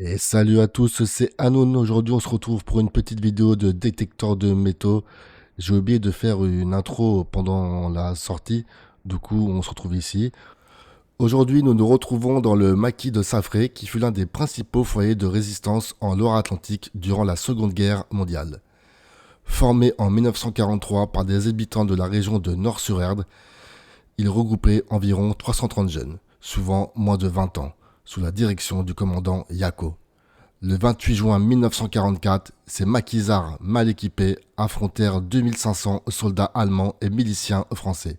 Et salut à tous, c'est Hanoun. Aujourd'hui, on se retrouve pour une petite vidéo de détecteur de métaux. J'ai oublié de faire une intro pendant la sortie, du coup, on se retrouve ici. Aujourd'hui, nous nous retrouvons dans le maquis de Safré, qui fut l'un des principaux foyers de résistance en Loire-Atlantique durant la Seconde Guerre mondiale. Formé en 1943 par des habitants de la région de Nord-sur-Erdre, il regroupait environ 330 jeunes, souvent moins de 20 ans, sous la direction du commandant Yako. Le 28 juin 1944, ces maquisards mal équipés affrontèrent 2500 soldats allemands et miliciens français.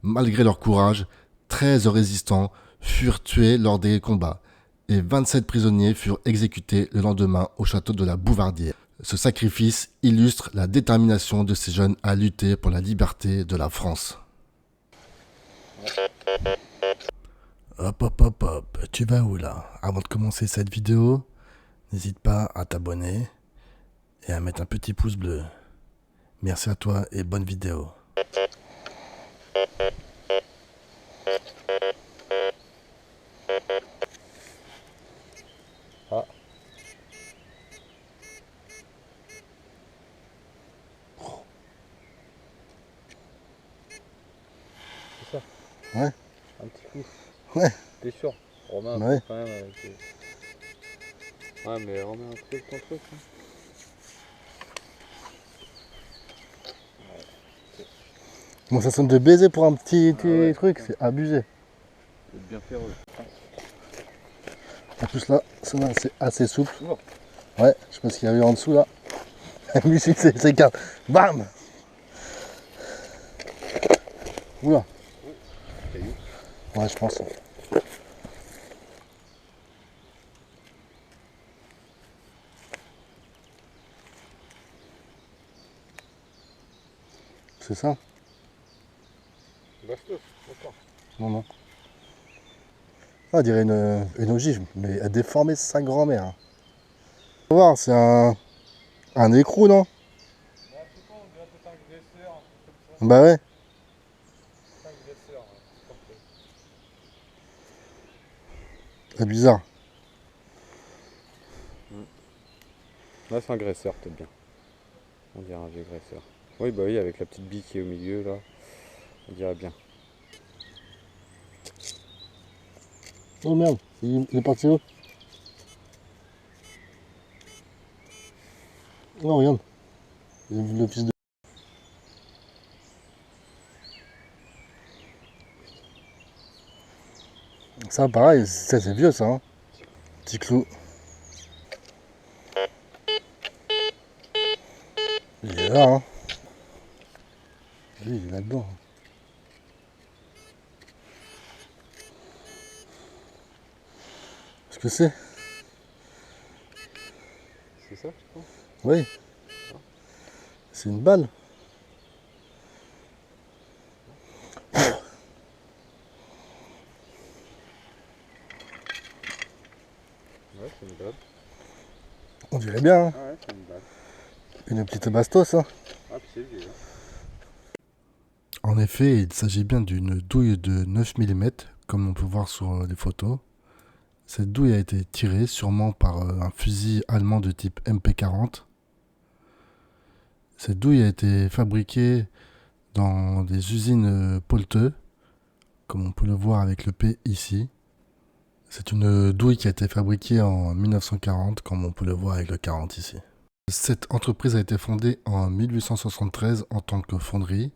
Malgré leur courage, 13 résistants furent tués lors des combats et 27 prisonniers furent exécutés le lendemain au château de la Bouvardière. Ce sacrifice illustre la détermination de ces jeunes à lutter pour la liberté de la France. Hop hop hop hop, tu vas où là? Avant de commencer cette vidéo, n'hésite pas à t'abonner et à mettre un petit pouce bleu. Merci à toi et bonne vidéo. Ah, c'est ça, Ouais, un petit coup. ouais, T'es sûr? Remets un bah peu ouais. quand même avec Ouais, mais remets un truc, ton truc. Hein. Bon, ça sonne de baiser pour un petit Ah ouais, truc, putain, c'est abusé. c'est bien ferreux. En plus là, c'est assez souple. Ouvre. Ouais, je sais pas ce qu'il y a eu en dessous là. Lui, c'est calme. Bam! Oula, Caillou. ouais, je pense. C'est ça? Bastos, d'accord. Non, non. Ah, on dirait une ogive, mais elle a déformé sa grand-mère. On va voir, c'est un écrou, non? Bah, je sais pas, on dirait peut-être un graisseur, un truc comme ça. Bah ouais. C'est un graisseur, ouais. C'est bizarre. Là, c'est un graisseur, peut-être bien. On dirait un vieux graisseur. Oui, bah oui, avec la petite bille qui est au milieu, là. On dirait bien. Oh merde, il est parti où? Non, regarde. Le fils de... Ça, pareil, c'est vieux ça. Hein. Petit clou. Il est là, hein. Lui, il est là-dedans. Qu'est-ce que c'est? C'est ça, tu penses? Oui. C'est une balle. Ouais, c'est une balle. On dirait bien, hein. Ah ouais, c'est une balle. Une petite bastos, hein. Ah, puis c'est vieux, hein. En effet, il s'agit bien d'une douille de 9 mm, comme on peut voir sur les photos. Cette douille a été tirée sûrement par un fusil allemand de type MP40. Cette douille a été fabriquée dans des usines Polteux, comme on peut le voir avec le P ici. C'est une douille qui a été fabriquée en 1940, comme on peut le voir avec le 40 ici. Cette entreprise a été fondée en 1873 en tant que fonderie,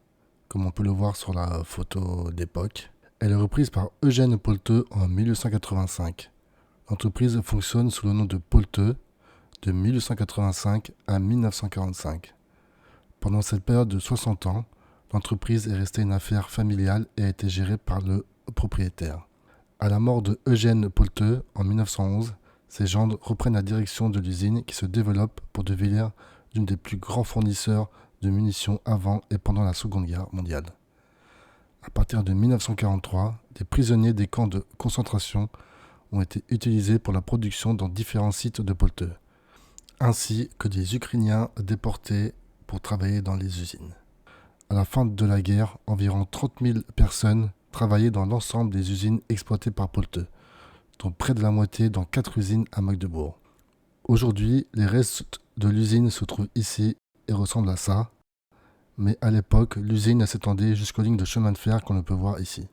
comme on peut le voir sur la photo d'époque. Elle est reprise par Eugène Polteux en 1885. L'entreprise fonctionne sous le nom de Polteux de 1885 à 1945. Pendant cette période de 60 ans, l'entreprise est restée une affaire familiale et a été gérée par le propriétaire. À la mort de Eugène Polteux en 1911, ses gendres reprennent la direction de l'usine qui se développe pour devenir l'une des plus grands fournisseurs de munitions avant et pendant la Seconde Guerre mondiale. À partir de 1943, des prisonniers des camps de concentration ont été utilisés pour la production dans différents sites de Polteux, ainsi que des Ukrainiens déportés pour travailler dans les usines. À la fin de la guerre, environ 30 000 personnes travaillaient dans l'ensemble des usines exploitées par Polteux, dont près de la moitié dans 4 usines à Magdebourg. Aujourd'hui, les restes de l'usine se trouvent ici et ressemblent à ça, mais à l'époque, l'usine s'étendait jusqu'aux lignes de chemin de fer qu'on peut voir ici.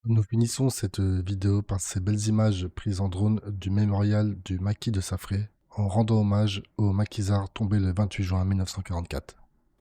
Nous finissons cette vidéo par ces belles images prises en drone du mémorial du maquis de Saffré, en rendant hommage aux maquisards tombés le 28 juin 1944.